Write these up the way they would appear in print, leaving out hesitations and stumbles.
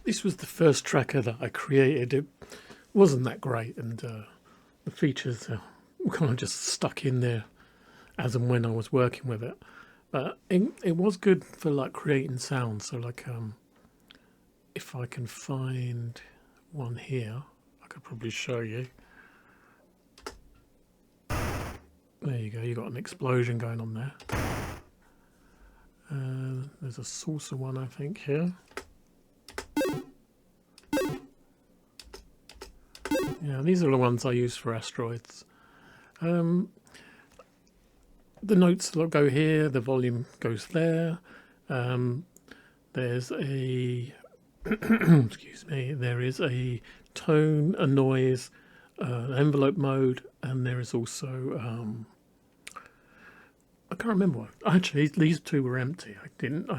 This was the first tracker that I created. It wasn't that great, and the features were kind of just stuck in there as and when I was working with it. But it was good for like creating sounds. So like if I can find one here, I could probably show you. There you go, you got an explosion going on there. There's a saucer one, I think, here. Yeah, these are the ones I use for asteroids. The notes go here, the volume goes there. There's a excuse me, there is a tone, a noise, envelope mode, and there is also I can't remember what. Actually, these two were empty. I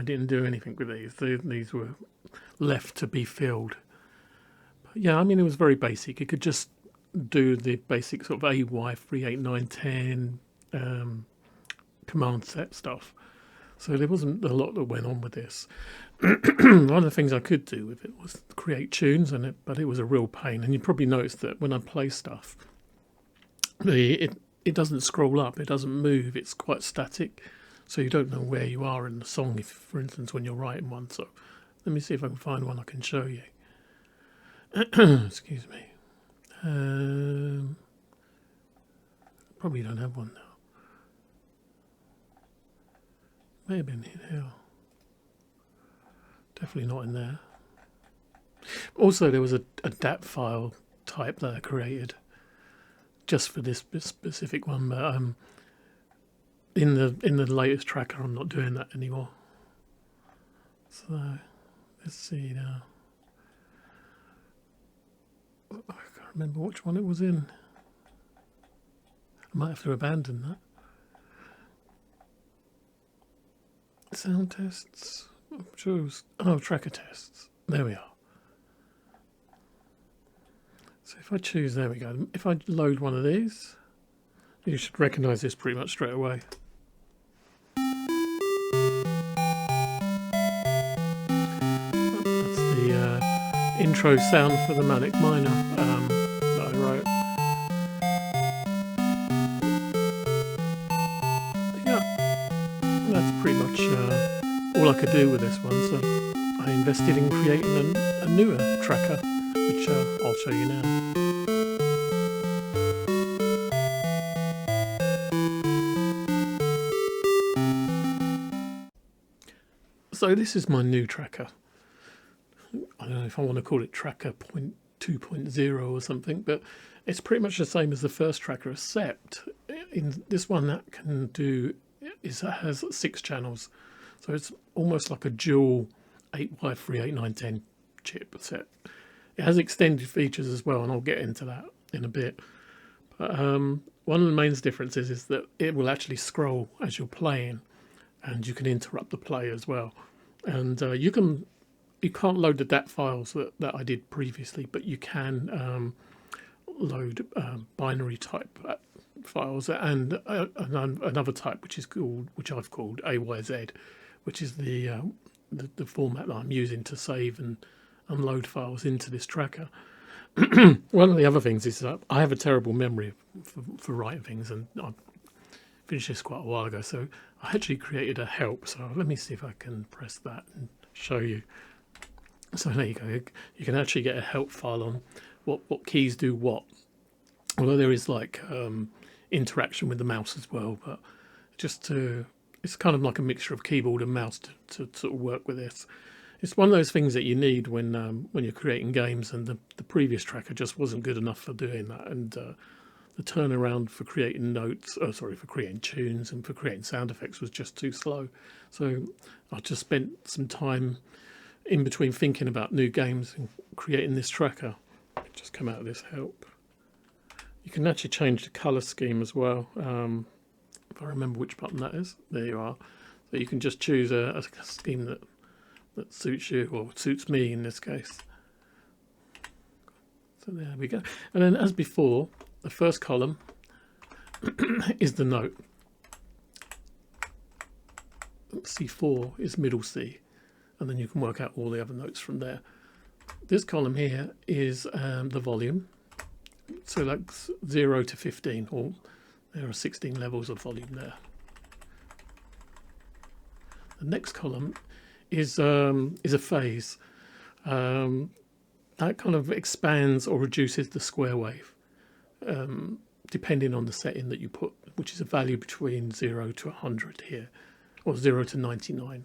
didn't do anything with these. These were left to be filled. But yeah, I mean, it was very basic. You could just do the basic sort of AY-3-8910 command set stuff. So there wasn't a lot that went on with this. One of the things I could do with it was create tunes, but it was a real pain. And you probably noticed that when I play stuff, it doesn't scroll up, it doesn't move, it's quite static, so you don't know where you are in the song, if, for instance, when you're writing one. So let me see if I can find one I can show you. Excuse me. Probably don't have one now. May have been in here. Definitely not in there. Also, there was a DAT file type that I created just for this specific one, but in the latest tracker I'm not doing that anymore. So let's see now. I can't remember which one it was in. I might have to abandon that. Sound tests. I'm sure it was, tracker tests. There we are. So if I choose, there we go. If I load one of these, you should recognise this pretty much straight away. That's the intro sound for the Manic Miner that I wrote. Yeah, that's pretty much all I could do with this one. So I invested in creating a newer tracker, which I'll show you now. So this is my new tracker. I don't know if I want to call it tracker 2.0 or something, but it's pretty much the same as the first tracker, except in this one that can do has 6 channels. So it's almost like a dual 8x3-8910 chip set. It has extended features as well, and I'll get into that in a bit. But one of the main differences is that it will actually scroll as you're playing, and you can interrupt the play as well. And you can't load the DAT files that I did previously, but you can load binary type files and another type which I've called AYZ, which is the format that I'm using to save and load files into this tracker. One of the other things is that I have a terrible memory for writing things, and I finished this quite a while ago, so I actually created a help. So let me see if I can press that and show you. So there you go. You can actually get a help file on what keys do what. Although there is like interaction with the mouse as well, but it's kind of like a mixture of keyboard and mouse to sort of work with this. It's one of those things that you need when you're creating games, and the previous tracker just wasn't good enough for doing that. And the turnaround for creating for creating tunes and for creating sound effects was just too slow. So I just spent some time in between thinking about new games and creating this tracker. Just come out of this help. You can actually change the colour scheme as well. If I remember which button that is, there you are. So you can just choose a scheme that suits you, or suits me in this case. So there we go. And then, as before, the first column is the note. C4 is middle C, and then you can work out all the other notes from there. This column here is the volume. So like 0 to 15, or there are 16 levels of volume there. The next column is a phase. That kind of expands or reduces the square wave, depending on the setting that you put, which is a value between 0 to 100 here, or 0 to 99.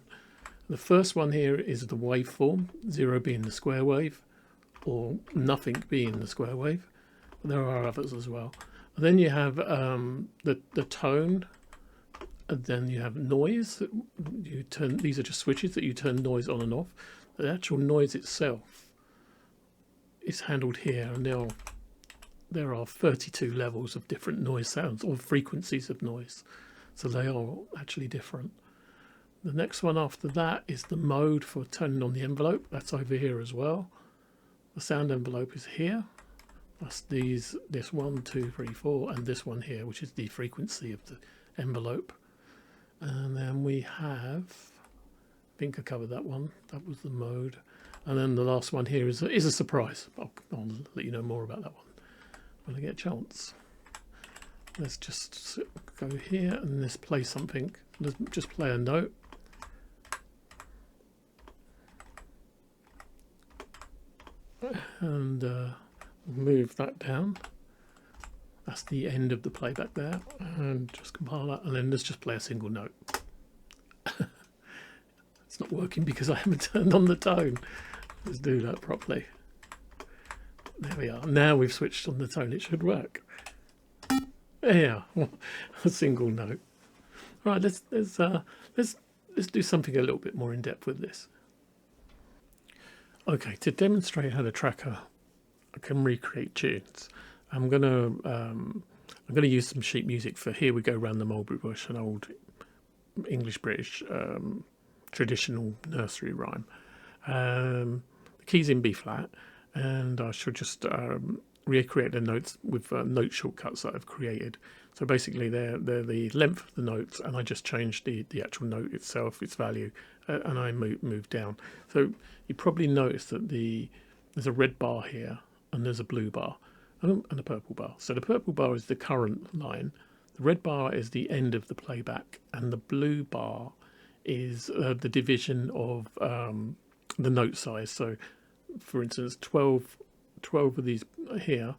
The first one here is the waveform, 0 being the square wave, or nothing being the square wave. There are others as well. And then you have the tone, and then you have noise. You turn, these are just switches that you turn noise on and off. The actual noise itself is handled here, and there are 32 levels of different noise sounds, or frequencies of noise. So they are actually different. The next one after that is the mode for turning on the envelope. That's over here as well. The sound envelope is here. That's this 1, 2, 3, 4, and this one here, which is the frequency of the envelope. And then we have, I think I covered that one. That was the mode. And then the last one here is a surprise. I'll let you know more about that one when I get a chance. Let's just go here and let's play something. Let's just play a note. And move that down. That's the end of the playback there, and just compile that, and then let's just play a single note. It's not working because I haven't turned on the tone. Let's do that properly. There we are. Now we've switched on the tone. It should work. Yeah, a single note. Right, let's do something a little bit more in depth with this. Okay, to demonstrate how the tracker can recreate tunes, I'm gonna use some sheet music for Here We Go Round the Mulberry Bush, an old English-British traditional nursery rhyme. The key's in B flat, and I should just recreate the notes with note shortcuts that I've created. So basically they're the length of the notes, and I just changed the actual note itself, its value, and I moved down. So you probably noticed that there's a red bar here, and there's a blue bar, and a purple bar. So the purple bar is the current line, the red bar is the end of the playback, and the blue bar is the division of the note size. So for instance, 12 of these here,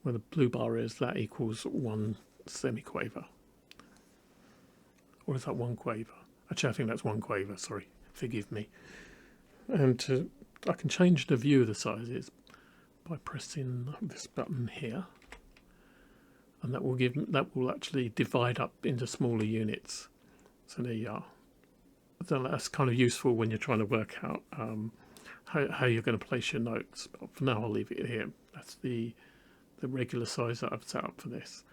where the blue bar is, that equals 1 semiquaver. Or is that 1 quaver? Actually, I think that's 1 quaver, sorry, forgive me. And I can change the view of the sizes by pressing this button here, and that will actually divide up into smaller units. So there you are. So that's kind of useful when you're trying to work out how you're going to place your notes. But for now, I'll leave it here. That's the regular size that I've set up for this.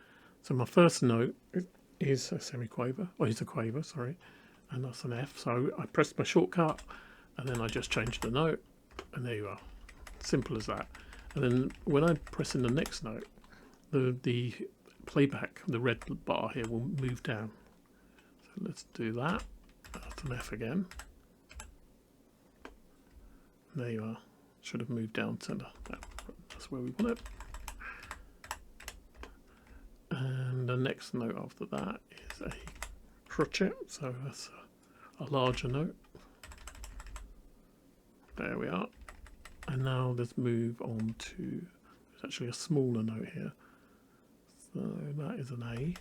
So my first note is a semiquaver, or is a quaver, sorry, and that's an F. So I pressed my shortcut, and then I just changed the note, and there you are. Simple as that. And then when I press in the next note, the playback, the red bar here, will move down. So let's do that. That's an F again. There you are. Should have moved down to that's where we want it. And the next note after that is a crotchet, so that's a larger note. There we are. And now let's move on to, there's actually a smaller note here. So that is an A.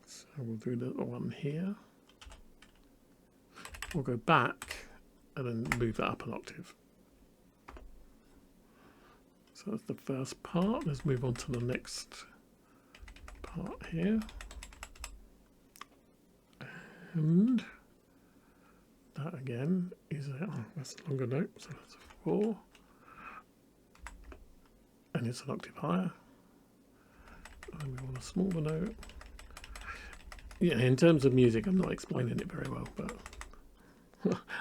So we'll do the little one here. We'll go back and then move that up an octave. So that's the first part. Let's move on to the next part here. And that again is that's a longer note, so that's a 4. And it's an octave higher. And we want a smaller note. Yeah, in terms of music, I'm not explaining it very well, but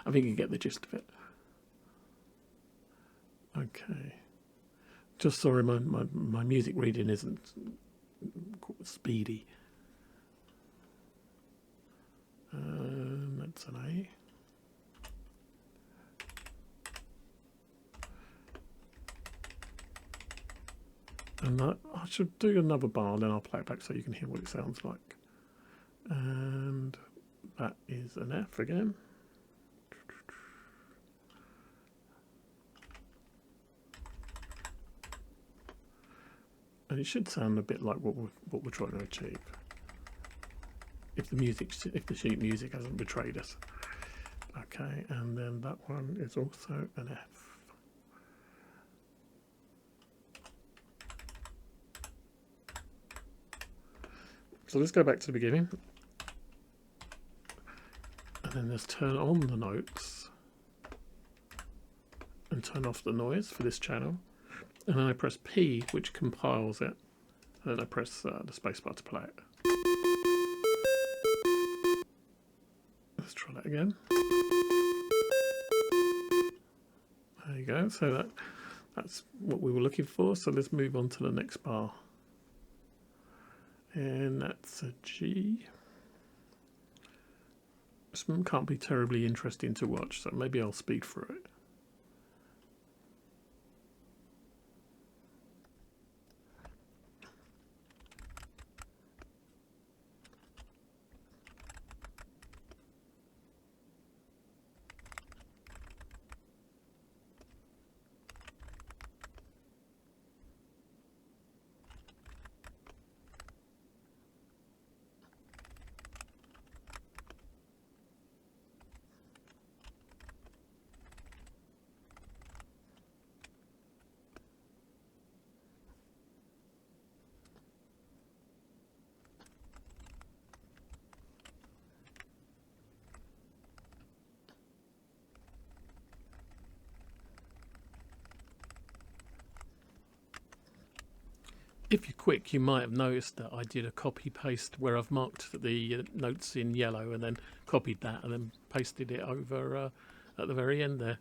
I think you get the gist of it. Okay. Just sorry, my music reading isn't speedy. That's an A. And I should do another bar, then I'll play it back so you can hear what it sounds like. And that is an F again. And it should sound a bit like what we're trying to achieve. If the sheet music hasn't betrayed us. Okay, and then that one is also an F. So let's go back to the beginning. And then let's turn on the notes and turn off the noise for this channel. And then I press P, which compiles it. And then I press the spacebar to play it. Let's try that again. There you go. So that's what we were looking for. So let's move on to the next bar. And that's a G. This one can't be terribly interesting to watch, so maybe I'll speed through it. If you're quick, you might have noticed that I did a copy paste where I've marked the notes in yellow and then copied that and then pasted it over at the very end there.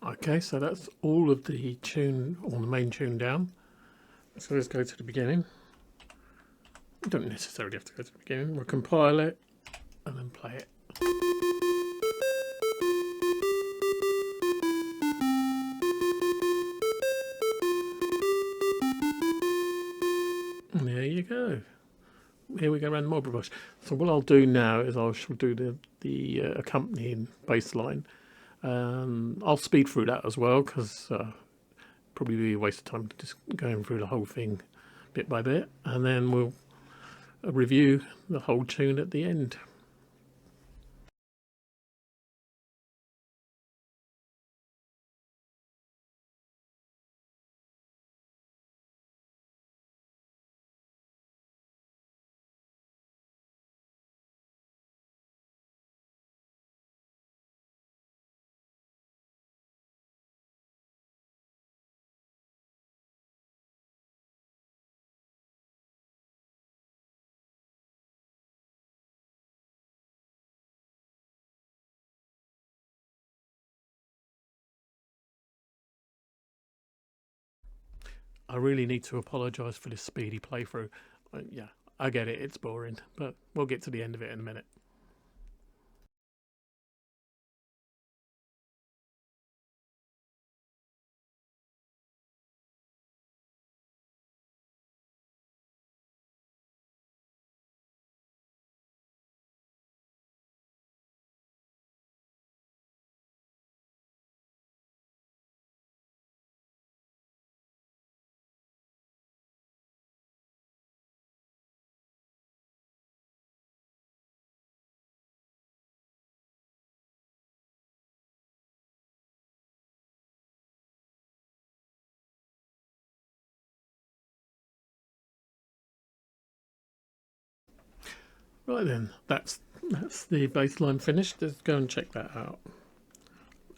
Okay, so that's all of the tune, or the main tune down. So let's go to the beginning. We don't necessarily have to go to the beginning. We'll compile it and then play it. And there you go. Here we go around the Mulberry bush. So what I'll do now is I shall do the accompanying bass line. I'll speed through that as well because probably be a waste of time just going through the whole thing bit by bit, and then we'll review the whole tune at the end. I really need to apologise for this speedy playthrough. Yeah, I get it, it's boring, but we'll get to the end of it in a minute. Right then, that's the baseline finished. Let's go and check that out.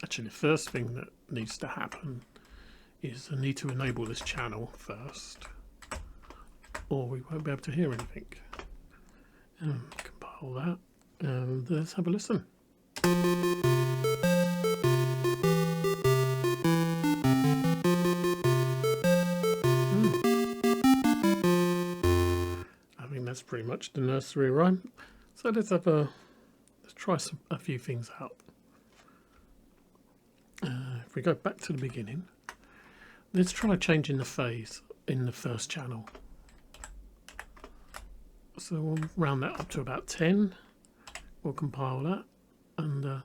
Actually, the first thing that needs to happen is I need to enable this channel first, or we won't be able to hear anything. Compile that, and let's have a listen. I think that's pretty much the nursery rhyme. So let's try a few things out. If we go back to the beginning, let's try changing the phase in the first channel. So we'll round that up to about 10. We'll compile that, and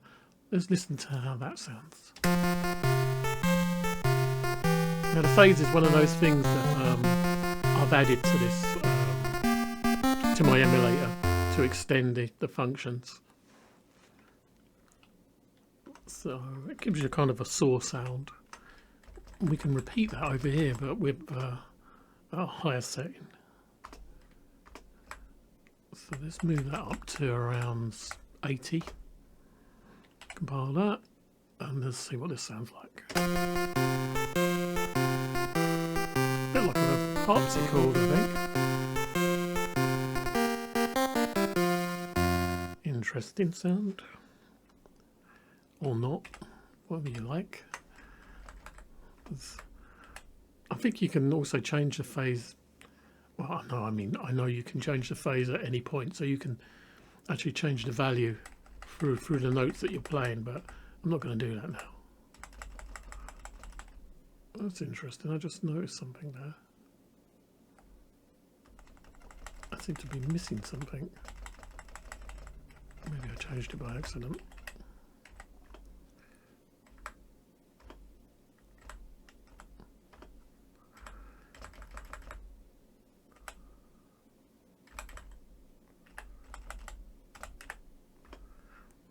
let's listen to how that sounds. Now the phase is one of those things that I've added to this, to my emulator, to extend the functions. So it gives you kind of a saw sound. We can repeat that over here, but with a higher setting. So let's move that up to around 80. Compile that, and let's see what this sounds like. A bit like a harpsichord, I think. Interesting sound. Or not, whatever you like. I think you can also change the phase. Well, no, I know you can change the phase at any point, so you can actually change the value through the notes that you're playing, but I'm not going to do that now. That's interesting. I just noticed something there. I seem to be missing something. Maybe I changed it by accident.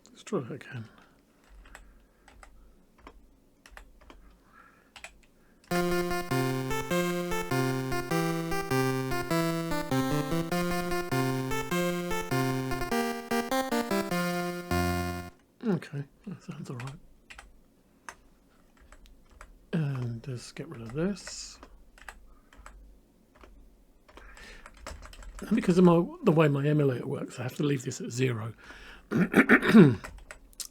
Let's try it again. Okay, that sounds alright. And just get rid of this. And because of the way my emulator works, I have to leave this at 0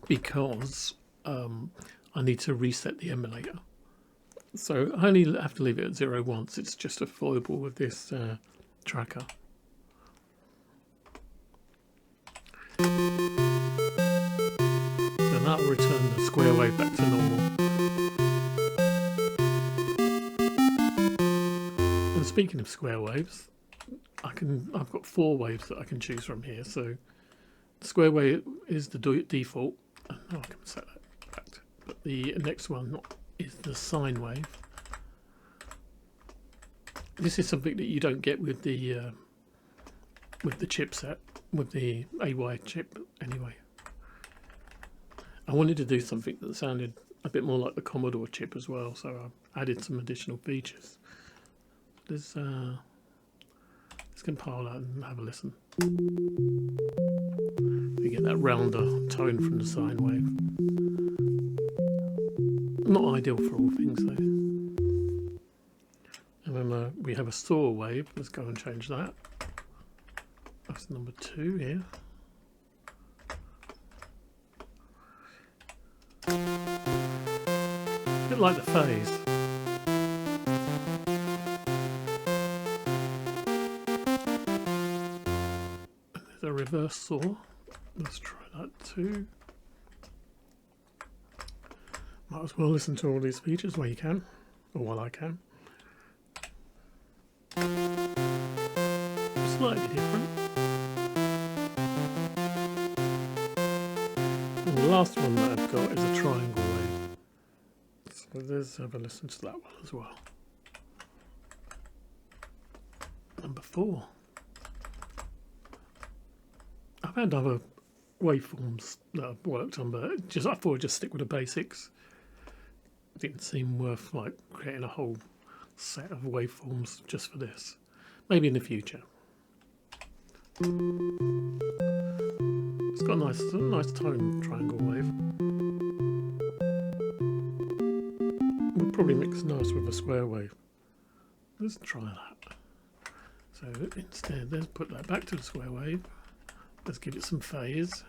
because I need to reset the emulator. So I only have to leave it at 0 once. It's just a foible with this tracker. So that will return the square wave back to normal. And speaking of square waves, I've got 4 waves that I can choose from here. So the square wave is the default. Oh, I can set that back. But the next one is the sine wave. This is something that you don't get with the chipset, with the AY chip anyway. I wanted to do something that sounded a bit more like the Commodore chip as well, so I added some additional features. Let's compile that and have a listen. We get that rounder tone from the sine wave. Not ideal for all things though. And then we have a saw wave. Let's go and change that. That's number 2 here. A bit like the phase. And there's a reverse saw. Let's try that too. Might as well listen to all these features while you can, or while I can. Slightly different. And the last one that I've got is a triangle wave. So let's have a listen to that one as well. Number 4. I've had other waveforms that I've worked on, but I thought I'd just stick with the basics. It didn't seem worth like creating a whole set of waveforms just for this. Maybe in the future. It's got a nice tone triangle wave. Would probably mix nice with a square wave. Let's try that. So instead, let's put that back to the square wave. Let's give it some phase.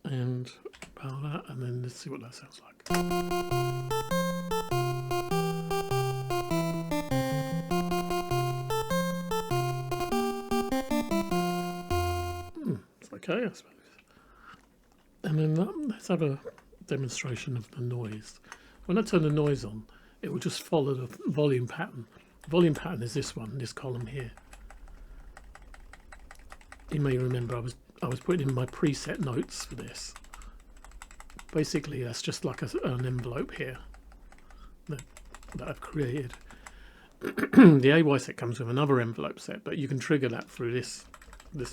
And power that, and then let's see what that sounds like. It's okay, I suppose. And then let's have a demonstration of the noise. When I turn the noise on, it will just follow the volume pattern. The volume pattern is this one, this column here. You may remember I was putting in my preset notes for this. Basically, that's just like an envelope here that I've created. The AY set comes with another envelope set, but you can trigger that through this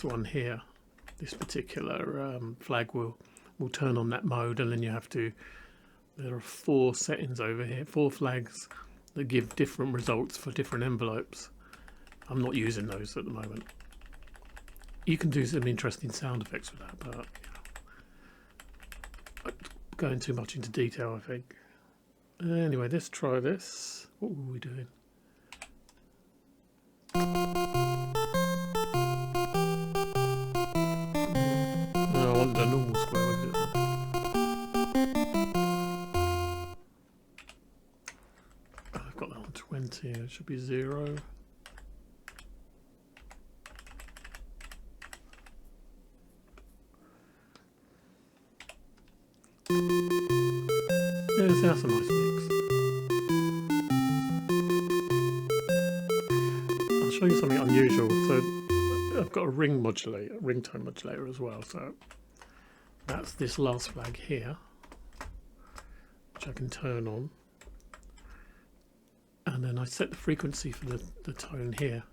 one here. This particular flag will turn on that mode, and then you have to. There are 4 settings over here, 4 flags that give different results for different envelopes. I'm not using those at the moment. You can do some interesting sound effects with that, but going too much into detail, I think. Anyway, let's try this. What were we doing? No, I wanted a normal square wave. I've got that on 20. It should be 0. Yeah, that's a nice mix. I'll show you something unusual. So I've got a ringtone modulator as well. So that's this last flag here, which I can turn on. And then I set the frequency for the tone here.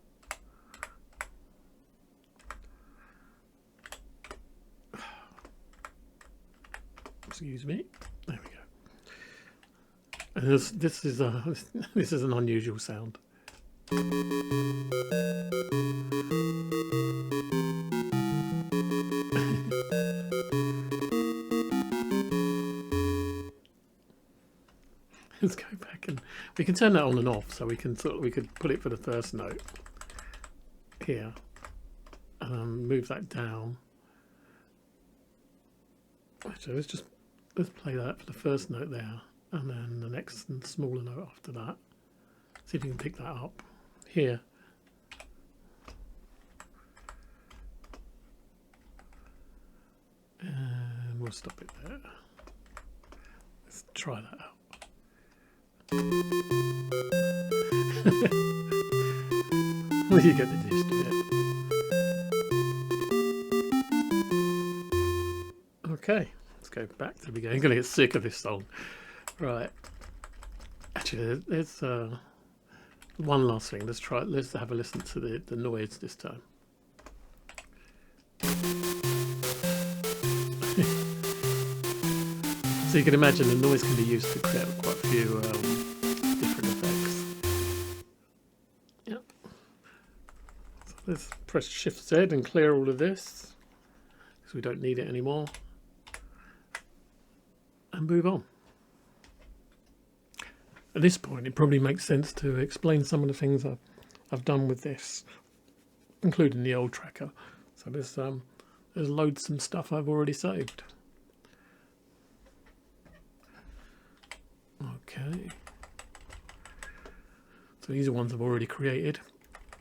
Excuse me. There we go. And this is an unusual sound. Let's go back, and we can turn that on and off, so we could put it for the first note here, and move that down. So let's play that for the first note there, and then the next and smaller note after that. See if you can pick that up here. And we'll stop it there. Let's try that out. Well, you get the gist of it. Okay, let's go back to the beginning. I'm going to get sick of this song. Right. Actually, there's one last thing. Let's have a listen to the noise this time. So you can imagine the noise can be used to create quite a few different effects. Yep. So let's press Shift Z and clear all of this, because we don't need it anymore. And move on. At this point, it probably makes sense to explain some of the things I've done with this, including the old tracker. So there's loads of stuff I've already saved. Okay. So these are ones I've already created.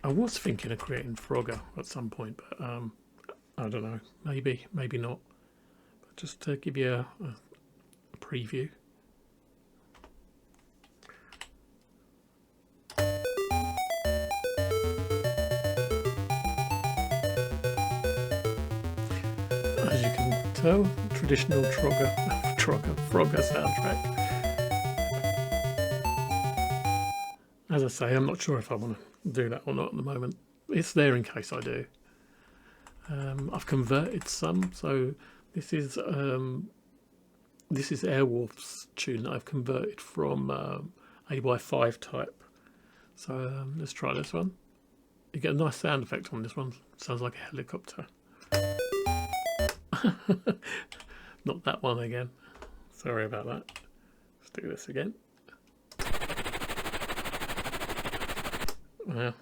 I was thinking of creating Frogger at some point, but I don't know. Maybe not. But just to give you a preview. As you can tell, traditional Frogger soundtrack. As I say, I'm not sure if I want to do that or not at the moment. It's there in case I do. I've converted some, so this is Airwolf's tune that I've converted from AY-5 type. So let's try this one. You get a nice sound effect on this one. Sounds like a helicopter. Not that one again. Sorry about that. Let's do this again. Well,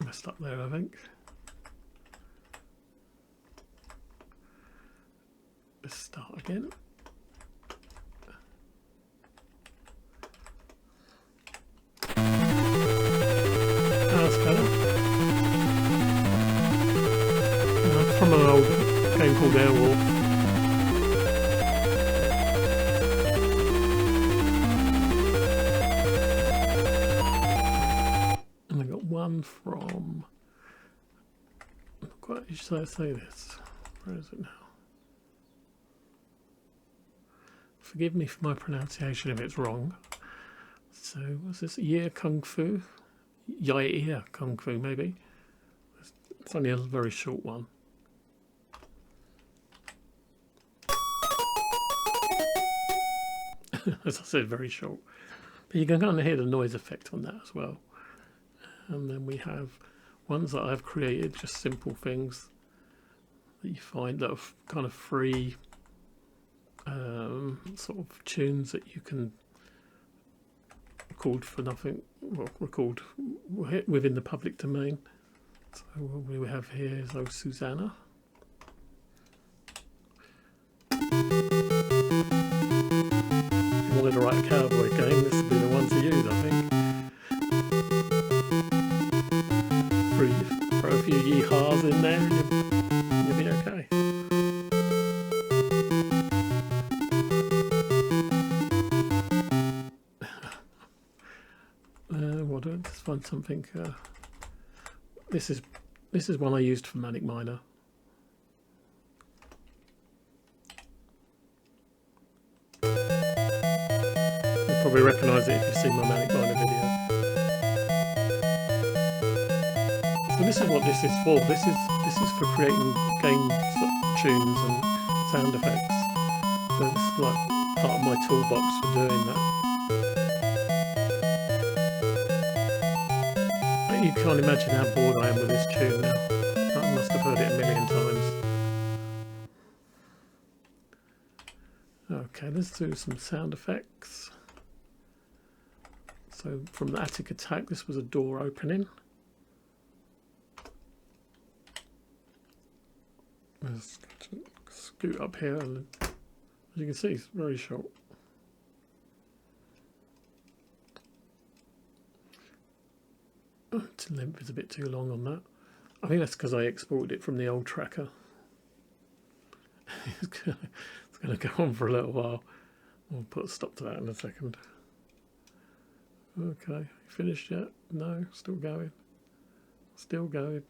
messed up there, I think. Let's start again. That's better. From an old game called Airwolf. And I got one from, I'm not quite sure I say this. Where is it now? Forgive me for my pronunciation if it's wrong. So what's this? Year Kung Fu? Yeah, Kung Fu maybe. It's only a very short one. As I said, very short. But you can kind of hear the noise effect on that as well. And then we have ones that I've created, just simple things that you find that are kind of free sort of tunes that you can record for nothing, well, record within the public domain. So what we have here is Oh Susanna. If you wanted to write a cowboy game, this would be the one to use, I think. Throw a few yee-haws in there and you'll be okay. What do I just find something? This is one I used for Manic Miner. You'll probably recognise it if you've seen my Manic Miner video. So this is what this is for. This is for creating game tunes and sound effects. So it's like part of my toolbox for doing that. You can't imagine how bored I am with this tune now. I must have heard it a million times. Okay, let's do some sound effects. So from the Attic Attack, this was a door opening. Let's scoot up here, and as you can see, it's very short. The length is a bit too long on that. I think that's because I exported it from the old tracker. It's going to go on for a little while. We'll put a stop to that in a second. Okay, finished yet? No, still going. Still going.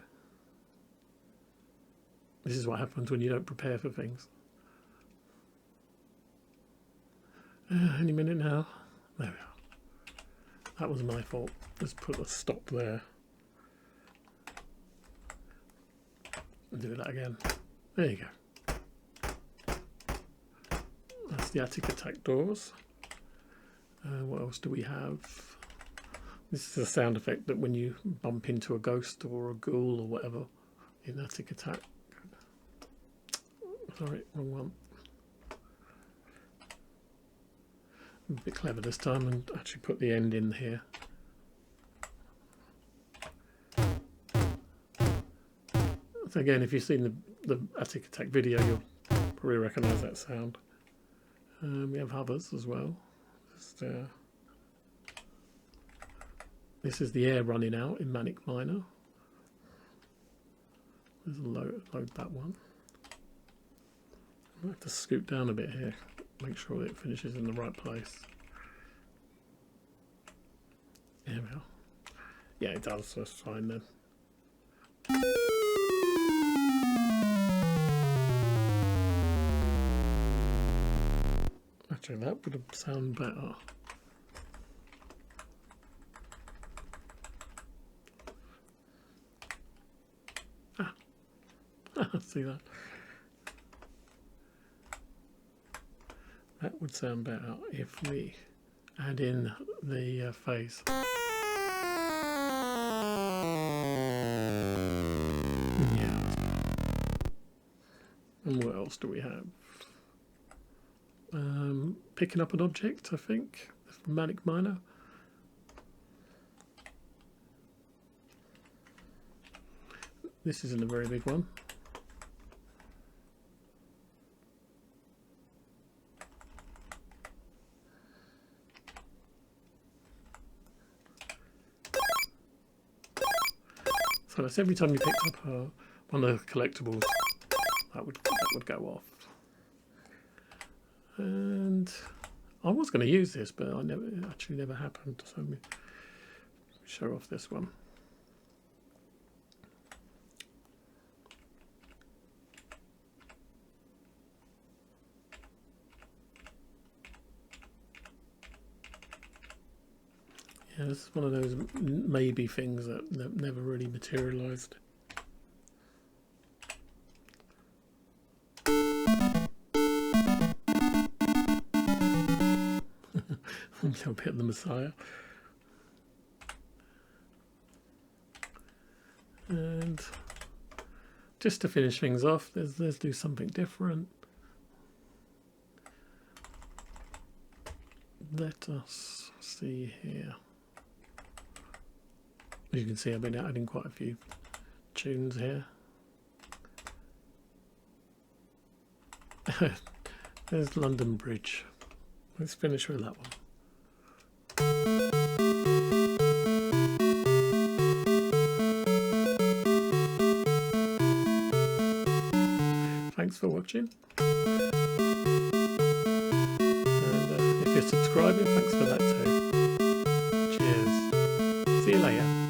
This is what happens when you don't prepare for things. Any minute now. There we are. That was my fault. Let's put a stop there. And do that again. There you go. That's the Attic Attack doors. What else do we have? This is a sound effect that when you bump into a ghost or a ghoul or whatever in Attic Attack. Sorry, wrong one. A bit clever this time and actually put the end in here. So again, if you've seen the Attic Attack video, you'll probably recognise that sound. We have others as well. Just, this is the air running out in Manic Miner. Let's load that one. I have to scoot down a bit here, make sure that it finishes in the right place. There we are. Yeah, it does, so that's fine then. Actually, that would sound better. See that? That would sound better if we add in the phase. Yeah. else do we have? Picking up an object, I think. Manic Miner. This isn't a very big one. So that's every time you picked up one of the collectibles, that would go off. And I was going to use this, but it actually never happened. So let me show off this one. Yeah, this is one of those maybe things that never really materialized. A little bit of the Messiah. And just to finish things off, let's do something different. Let us see here. As you can see, I've been adding quite a few tunes here. There's London Bridge. Let's finish with that one. Thanks for watching. And if you're subscribing, thanks for that too. Cheers. See you later.